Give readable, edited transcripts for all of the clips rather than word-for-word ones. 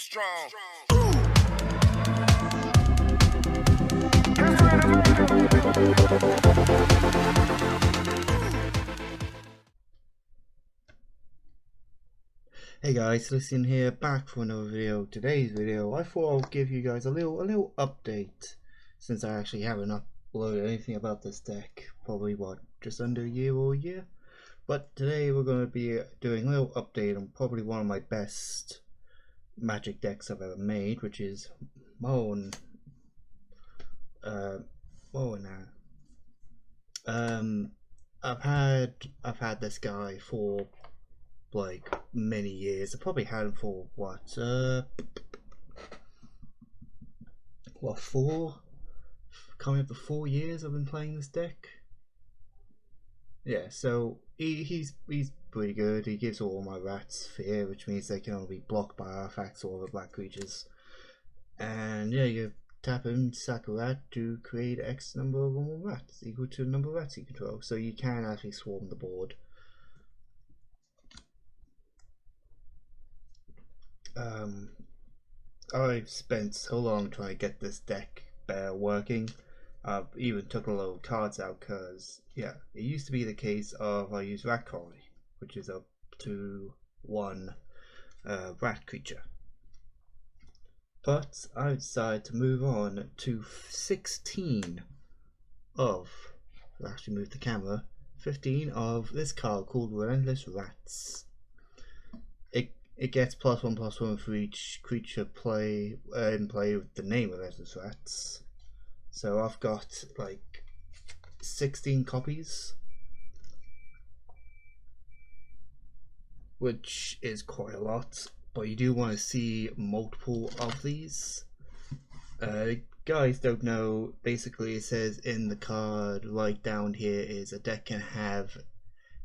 strong. Hey guys, listen here, back for another video. Today's video, I thought I'll give you guys a little update, since I actually haven't uploaded anything about this deck, probably what, just under a year. But today we're going to be doing a little update on probably one of my best Magic decks I've ever made, which is Marrow-Gnawer. I've had this guy for like many years. I probably had him for coming up to 4 years I've been playing this deck. Yeah, so he's pretty good. He gives all my rats fear, which means they can only be blocked by artifacts or other black creatures. And yeah, you tap him, sack a rat to create X number of more rats, equal to the number of rats you control. So you can actually swarm the board. I've spent so long trying to get this deck better working. I've even took a lot of cards out because, yeah, it used to be the case of I use Rat Colony, which is up to 1 rat creature. But I decided to move on to 16 of, I'll actually move the camera, 15 of this card called Relentless Rats. It gets +1/+1 for each creature in play with the name Relentless Rats. So I've got like 16 copies, which is quite a lot, but you do want to see multiple of these. Guys don't know, basically it says in the card right down here is a deck can have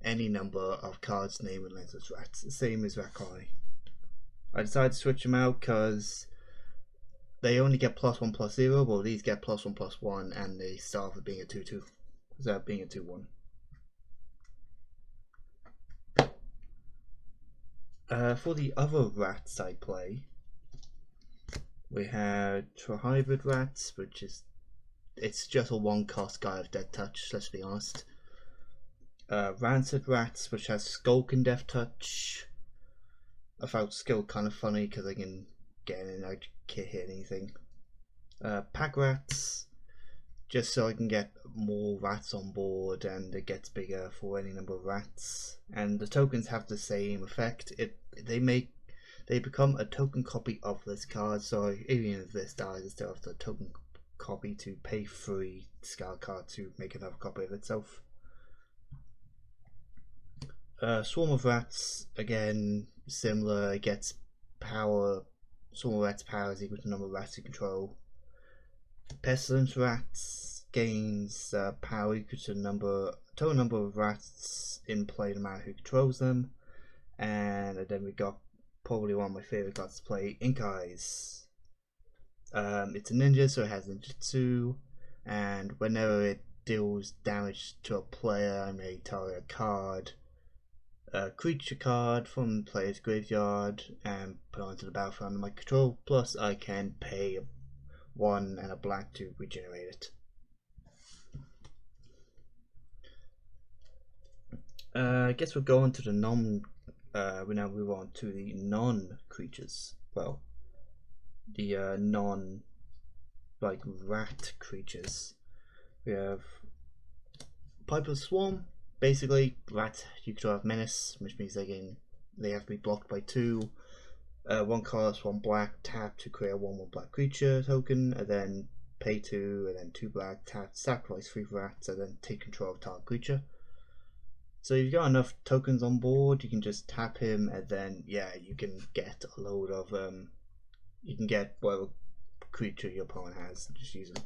any number of cards named Relentless Rats, the same as Rat Colony. I decided to switch them out because they only get +1/+0, but these get +1/+1, and they start with being a 2/2, without being a 2/1. For the other rats I play, we have Hybrid Rats, which is, it's just a 1-cost guy of Death Touch, let's be honest. Rancid Rats, which has Skulk and Death Touch. I found skill kind of funny because I can get in and I can't hit anything. Pack Rats, just so I can get more rats on board and it gets bigger for any number of rats. And the tokens have the same effect. They become a token copy of this card, so even if this dies, I still have the token copy to pay 3 discard card to make another copy of itself. Swarm of Rats, again, similar, it gets power. Swarm of Rats' power is equal to the number of rats you control. Pestilence Rats gains power equal to the total number of rats in play no matter who controls them. And then we got probably one of my favorite cards to play, Ink Eyes. It's a ninja, so it has ninjutsu, and whenever it deals damage to a player, I may target a card, a creature card from the player's graveyard, and put it onto the battlefield under my control. Plus, I can pay 1 and a black to regenerate it. I guess we're going to the we now move on to the non-creatures. Well, the non like rat creatures. We have Pipeless Swarm. Basically, rats you control have menace, which means they have to be blocked by 2. 1 colorless, 1 black, tap to create a 1/1 black creature token, and then pay 2, and then 2 black, tap, sacrifice 3 rats, and then take control of target creature. So if you've got enough tokens on board, you can just tap him, and then yeah, you can get a load of you can get whatever creature your opponent has, just use them.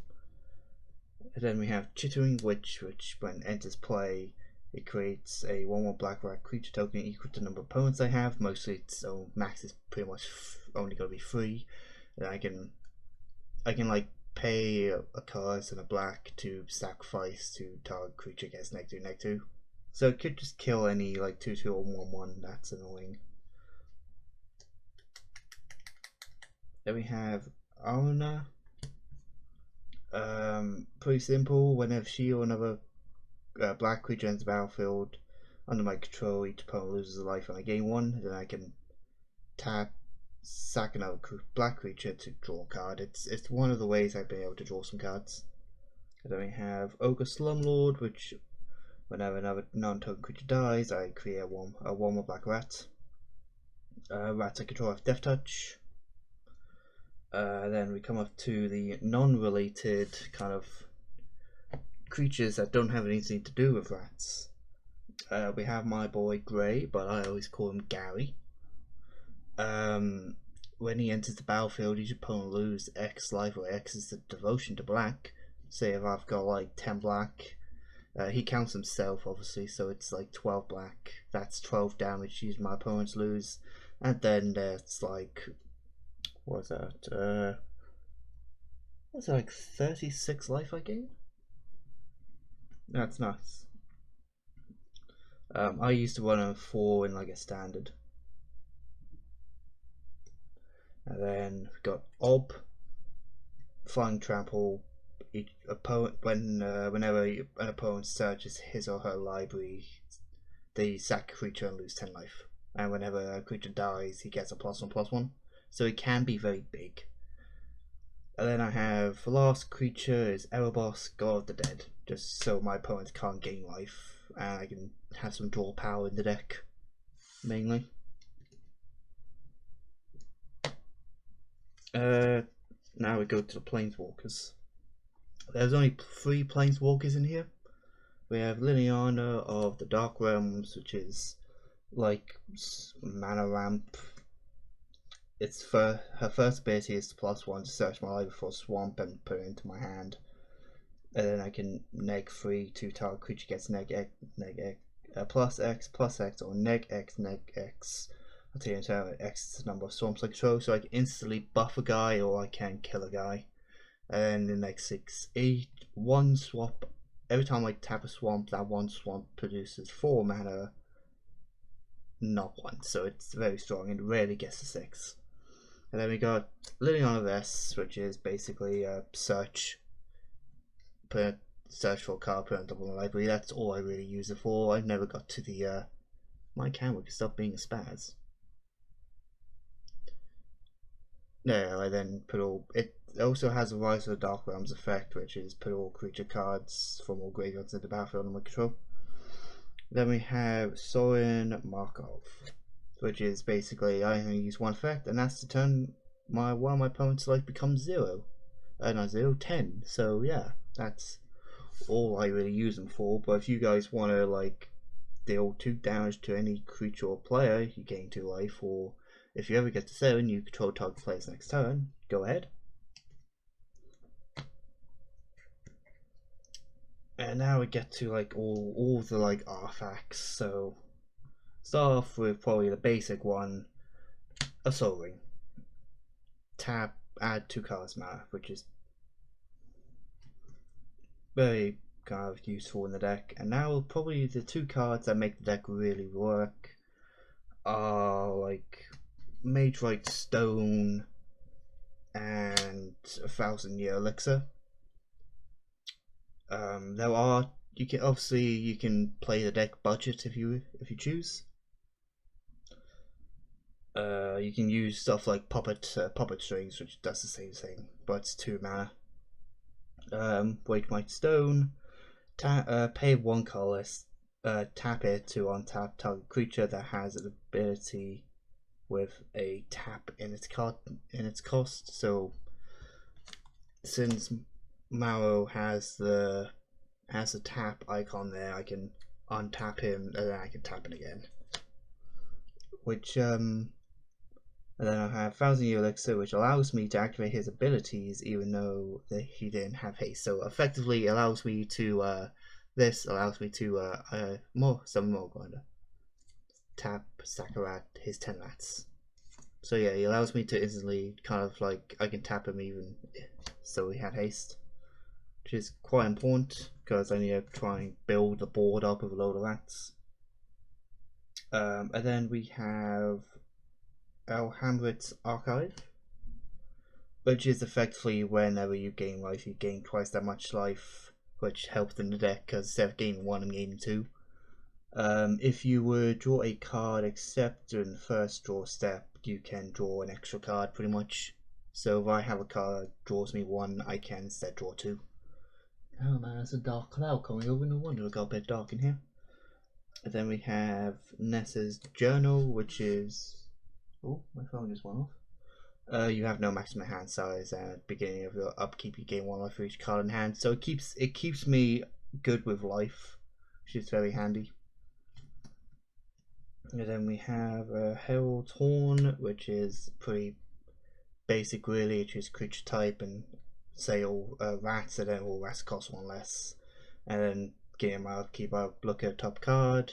And then we have Chittering Witch, which when it enters play, it creates a 1/1 black rat creature token equal to the number of opponents I have. Mostly, so max is pretty much only going to be 3. And I can like pay a card and a black to sacrifice to target creature gets -2/-2. So it could just kill any like 2/2 or 1/1. That's annoying. Then we have Aruna. Pretty simple. Whenever she or another black creature enters the battlefield under my control, each opponent loses a life and I gain one. Then I can tap, sack another black creature to draw a card. It's one of the ways I've been able to draw some cards. And then we have Ogre Slumlord, which whenever another non-token creature dies, I create a 1/1 black rat. Rats I control have Death Touch. Then we come up to the non-related kind of creatures that don't have anything to do with rats. We have my boy Grey, but I always call him Gary. When he enters the battlefield, each opponent loses X life, where X is the devotion to black. Say if I've got like 10 black, he counts himself obviously, so it's like 12 black. That's 12 damage each my opponents lose. And then there's like, what's that? That's like 36 life I gain? That's nice. I used to run a 4 in like a standard. And then we've got Ob, Flying Trample. Each opponent, whenever an opponent searches his or her library, they sack a creature and lose 10 life. And whenever a creature dies, he gets a +1/+1. So it can be very big. And then I have the last creature is Erebos, God of the Dead, just so my opponents can't gain life, and I can have some draw power in the deck, mainly. Now we go to the Planeswalkers. There's only 3 Planeswalkers in here. We have Liliana of the Dark Realms, which is like mana ramp. It's her first ability is to +1 to search my library for a swamp and put it into my hand. And then I can neg3 to target creature gets plus X, or neg X. I'll tell you X is the number of swamps I control, so I can instantly buff a guy or I can kill a guy. And the next 6, 8, 1 swap. Every time I tap a swamp, that 1 swamp produces 4 mana, not 1. So it's very strong and rarely gets to 6. And then we got Liliana of S, which is basically a search for a card, put it on top of my library. That's all I really use it for. I've never got to the my camera can stop being a spaz. No, I then put all it also has a Rise of the Dark Realms effect, which is put all creature cards from all graveyards into the battlefield under my control. Then we have Sorin Markov, which is basically I only use 1 effect, and that's to turn one of my opponent's life becomes 0. Not 0, 10. So yeah, that's all I really use them for. But if you guys want to like deal 2 damage to any creature or player, you gain 2 life, or if you ever get to 7, you control target player's next turn. Go ahead. And now we get to like all the like artifacts. So start off with probably the basic one, a Soul Ring. Tap, add 2 cards mana, which is very kind of useful in the deck. And now probably the 2 cards that make the deck really work are like Mage-Right Stone and 1,000-Year Elixir. You can play the deck budget if you choose. You can use stuff like Puppet Strings, which does the same thing, but it's 2 mana. Wake-Right Stone, pay 1 colorless, tap it to untap target creature that has an ability with a tap in its cost. So since Marrow has the tap icon there, I can untap him and then I can tap it again. Which and then I have 1,000-Year Elixir, which allows me to activate his abilities even though he didn't have haste. So effectively allows me to summon more grinder. Tap Sakarat his 10 rats. So yeah, he allows me to instantly kind of like I can tap him even so he had haste, which is quite important because I need to try and build the board up with a load of rats. And then we have El Hamrit's Archive, which is effectively whenever you gain life, you gain twice that much life, which helps in the deck because instead of gaining 1, I'm gaining 2. If you would draw a card except during the first draw step, you can draw an extra card pretty much. So if I have a card that draws me 1, I can instead draw 2. Oh man, there's a dark cloud coming over. No wonder it got a bit dark in here. And then we have Nessa's Journal, which is... Oh, my phone just went off. You have no maximum hand size, and at the beginning of your upkeep you gain 1 life for each card in hand. So it keeps me good with life, which is very handy. And then we have Herald's Horn, which is pretty basic really. It's just creature type and say all rats, and then all rats cost 1 less. And then game my upkeep, I'll look at a top card.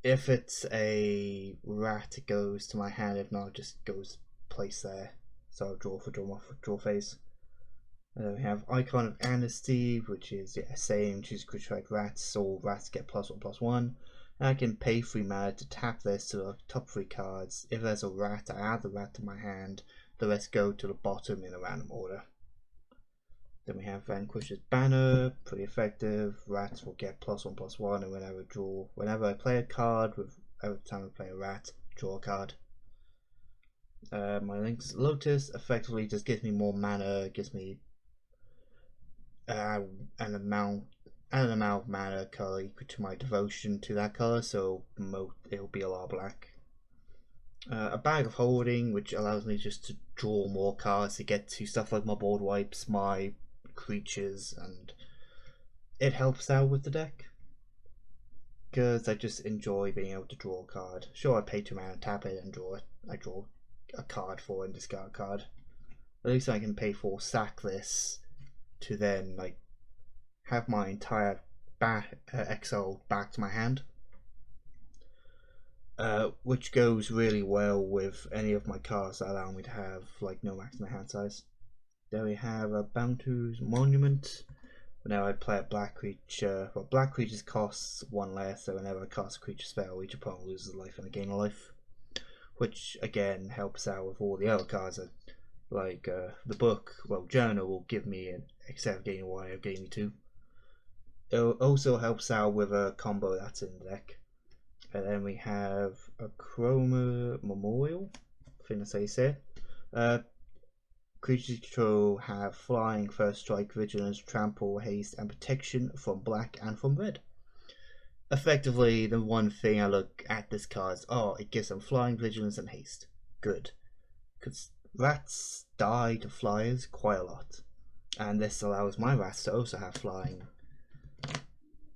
If it's a rat, it goes to my hand. If not, it just goes place there. So I'll draw phase. And then we have Icon of Amnesty, which is same, choose creature like rats. All rats get +1/+1. And I can pay 3 mana to tap this to the top 3 cards. If there's a rat, I add the rat to my hand. The rest go to the bottom in a random order. Then we have Vanquish's Banner, pretty effective. Rats will get +1/+1, and whenever I play a card, every time I play a rat, draw a card. My Link's Lotus effectively just gives me more mana, gives me an amount of mana color equal to my devotion to that color, so it'll be a lot of black. A Bag of Holding, which allows me just to draw more cards to get to stuff like my board wipes, my creatures, and it helps out with the deck because I just enjoy being able to draw a card. Sure, I pay 2 mana, tap it, and draw it. I draw a card for and discard a card. At least I can pay 4, sack this to then like have my entire exile back to my hand, which goes really well with any of my cards that allow me to have like no maximum hand size. Then we have a Bounty's Monument. Whenever I play a black creature, well, black creatures costs 1 less, so whenever I cast a creature spell, each opponent loses life and I gain a life, which again helps out with all the other cards that, like the book, well, Journal will give me instead of gaining 1, it'll gain me 2. It also helps out with a combo that's in the deck. And then we have a Chroma Memorial, I think that's how you say it. Creatures control have flying, first strike, vigilance, trample, haste, and protection from black and from red. Effectively, the one thing I look at this card is, oh, it gives them flying, vigilance, and haste. Good. Because rats die to flyers quite a lot. And this allows my rats to also have flying.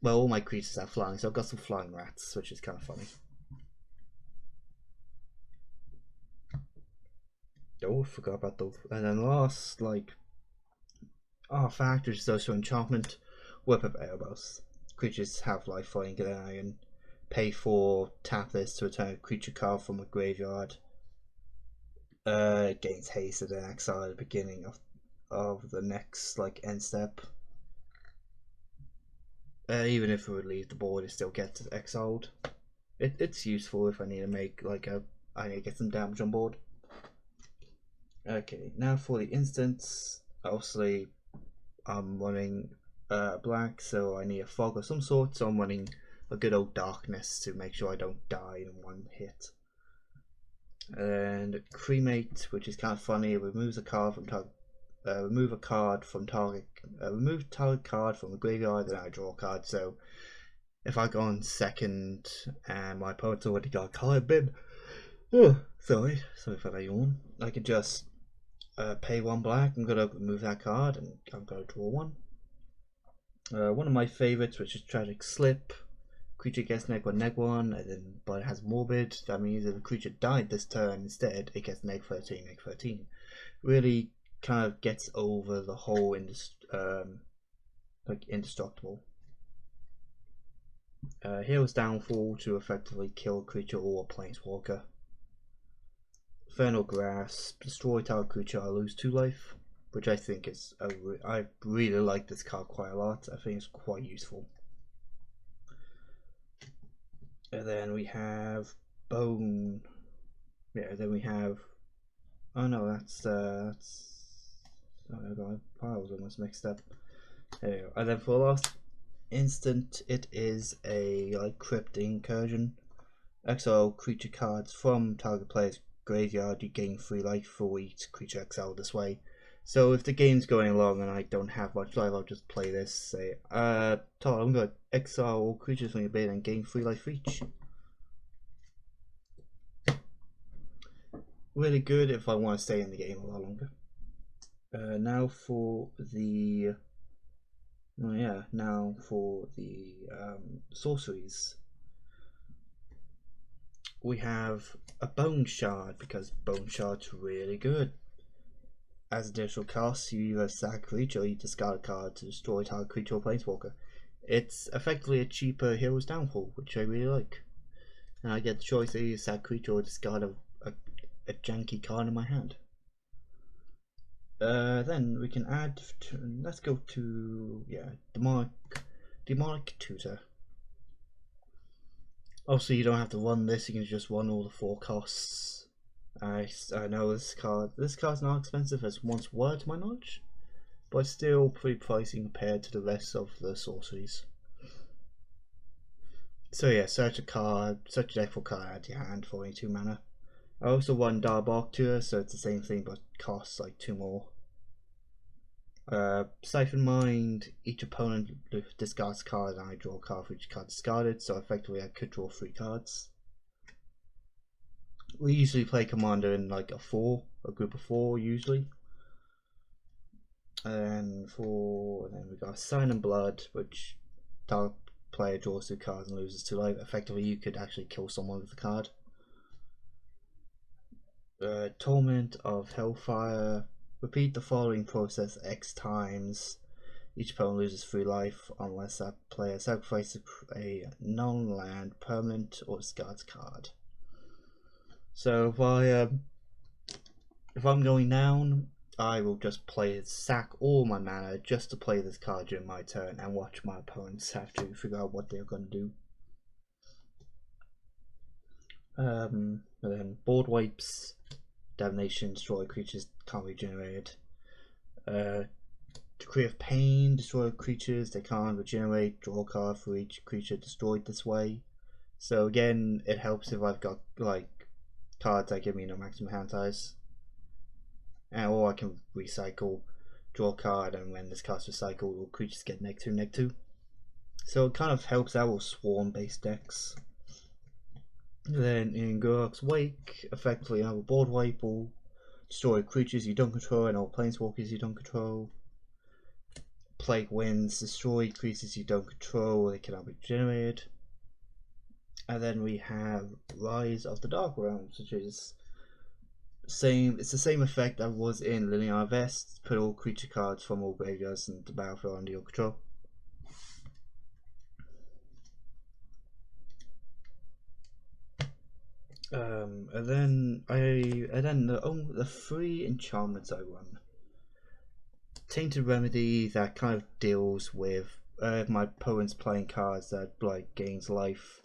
Well, all my creatures have flying, so I've got some flying rats, which is kind of funny. Oh, I forgot about those. And then last, factor is also enchantment. Whip of Erebos. Creatures have life flying, and I can pay 4, tap this to return a creature card from a graveyard. It gains haste and then exile at the beginning of the next end step. Even if it would leave the board, it still gets exiled. It's useful if I need to make I need to get some damage on board. Okay, now for the instance. Obviously, I'm running black, so I need a fog of some sort. So I'm running a good old darkness to make sure I don't die in 1 hit. And Cremate, which is kind of funny, it removes a card from target. Remove target card from the graveyard, then I draw a card. So if I go on second and my opponent's already got a card bin, sorry for that yawn, I can just pay 1 black. I'm gonna remove that card and I'm gonna draw 1. One of my favorites, which is Tragic Slip. Creature gets -1, but it has Morbid. That means if the creature died this turn instead, it gets -13. Really kind of gets over the whole indestructible. Hero's Downfall to effectively kill a creature or a Planeswalker. Infernal Grasp, destroy target creature, I lose 2 life, which I think is I really like this card quite a lot. I think it's quite useful. And then we have Bone. Yeah, then we have Oh no, that's oh, I got my piles almost mixed up. There you go. And then for the last instant, it is a like crypt incursion. Exile creature cards from target player's graveyard. You gain 3 life for each creature exiled this way. So if the game's going along and I don't have much life, I'll just play this. Say, Todd, I'm going to exile all creatures from your base and gain 3 life for each. Really good if I want to stay in the game a lot longer. Now for the sorceries. We have a bone shard because bone shard's really good. As additional cost, you either sack a creature or you discard a card to destroy target creature or planeswalker. It's effectively a cheaper Hero's Downfall, which I really like. And I get the choice to either sack a creature or discard a janky card in my hand. Then we can add let's go to demonic tutor. Obviously you don't have to run this, you can just run all the 4 costs. I know this card's not expensive as once were to my knowledge, but still pretty pricey compared to the rest of the sorceries. So yeah, search a deck for card, add to your hand for only 2 mana. I also run Darbark Tutor, so it's the same thing but costs like 2 more. Siphon Mind, each opponent discards a card and I draw a card for each card discarded, so effectively I could draw 3 cards. We usually play Commander in like a group of 4 usually. And then we got Sign and Blood, which target player draws 2 cards and loses 2 life. Effectively you could actually kill someone with the card. Torment of Hellfire. Repeat the following process X times. Each opponent loses 3 life unless that player sacrifices a non-land permanent or discards card. So if I'm going down, I will just sack all my mana just to play this card during my turn and watch my opponents have to figure out what they're going to do. And then board wipes. Damnation, destroy creatures can't be generated. Decree of Pain, destroy creatures they can't regenerate, draw a card for each creature destroyed this way. So again, it helps if I've got like cards that give me no maximum hand size. Or I can recycle, draw a card, and when this card's recycled, all creatures get -2/-2. So it kind of helps out with swarm based decks. Then in Gurok's Wake, effectively another board wipe will destroy creatures you don't control and all planeswalkers you don't control. Plague Winds, destroy creatures you don't control, they cannot be generated. And then we have Rise of the Dark Realms, which is it's the same effect that was in Linear Vest. Put all creature cards from all graveyards into the battlefield under your control. And then the 3 enchantments I run. Tainted Remedy, that kind of deals with my opponent's playing cards that like gains life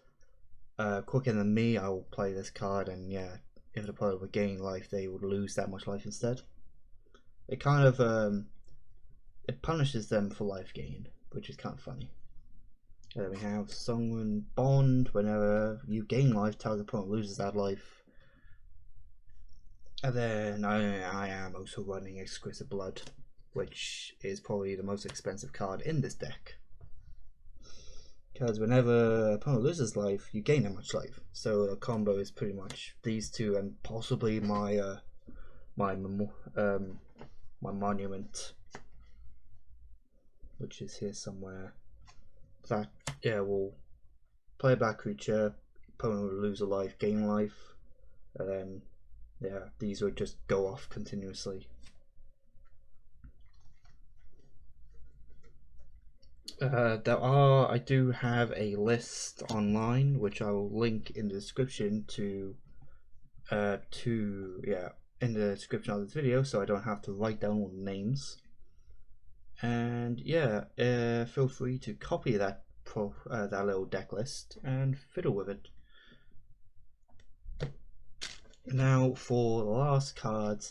quicker than me. I will play this card, and yeah, if the opponent would gain life, they would lose that much life instead. It kind of it punishes them for life gain, which is kind of funny. And then we have Songren Bond. Whenever you gain life, target opponent loses that life. And then I am also running Exquisite Blood, which is probably the most expensive card in this deck. Because whenever opponent loses life, you gain that much life. So the combo is pretty much these 2 and possibly my my monument, which is here somewhere. That will play a bad creature, opponent will lose a life, gain life, and then these would just go off continuously. I do have a list online which I will link in the description in the description of this video, so I don't have to write down all the names. And feel free to copy that little deck list and fiddle with it. Now for the last card,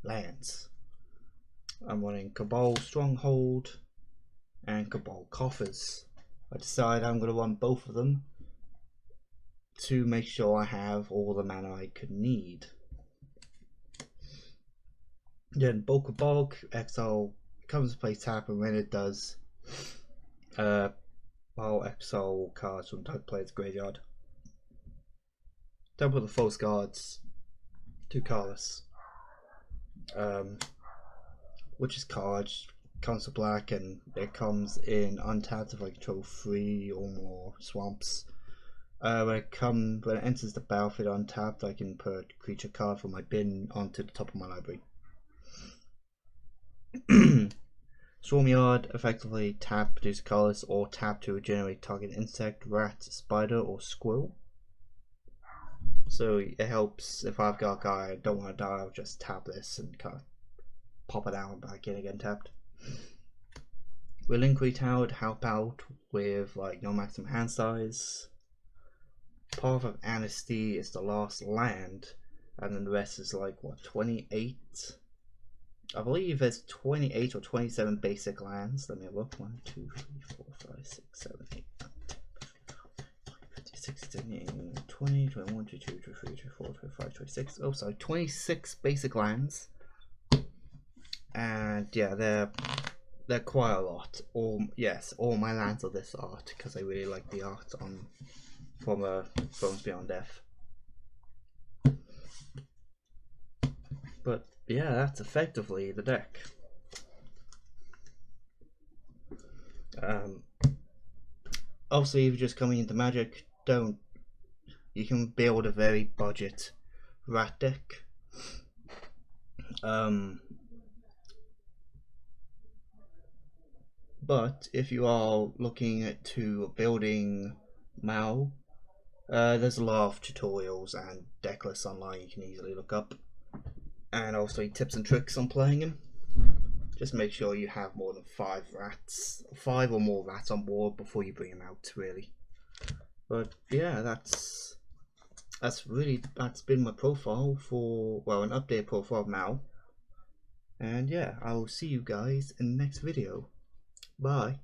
lands. I'm running Cabal Stronghold and Cabal Coffers. I decided I'm going to run both of them to make sure I have all the mana I could need. Then Bulk of Bulk, exile comes to play tap, and when it does, I'll exile cards from type player's graveyard. Then put the false cards to colorless. Which is cards comes to black, and it comes in untapped if I control 3 or more swamps. When it enters the battlefield untapped, I can put a creature card from my bin onto the top of my library. Swarmyard, effectively tap, produce colors, or tap to regenerate target insect, rat, spider, or squirrel. So it helps if I've got a guy I don't want to die, I'll just tap this and kind of pop it out and back in again tapped. Relinquity Tower to help out with like no maximum hand size. Path of Amnesty is the last land, and then the rest is like what, 28? I believe there's 28 or 27 basic lands. Let me look. 1, 2, 3, 4, 5, 6, 7, 8, 9, 10, 16, 17, 20, 21, 22, 23, 24, 25, 26. Oh, sorry, 26 basic lands. And yeah, they're quite a lot. All my lands are this art because I really like the art on from Bones Beyond Death. But yeah, that's effectively the deck. Obviously, if you're just coming into Magic, you can build a very budget rat deck. But if you are looking to building Marrow, there's a lot of tutorials and deck lists online you can easily look up, and also tips and tricks on playing him. Just make sure you have more than 5 or more rats on board before you bring him out, really. But yeah, that's been my profile for, well, an update profile of Marrow. And yeah, I will see you guys in the next video. Bye.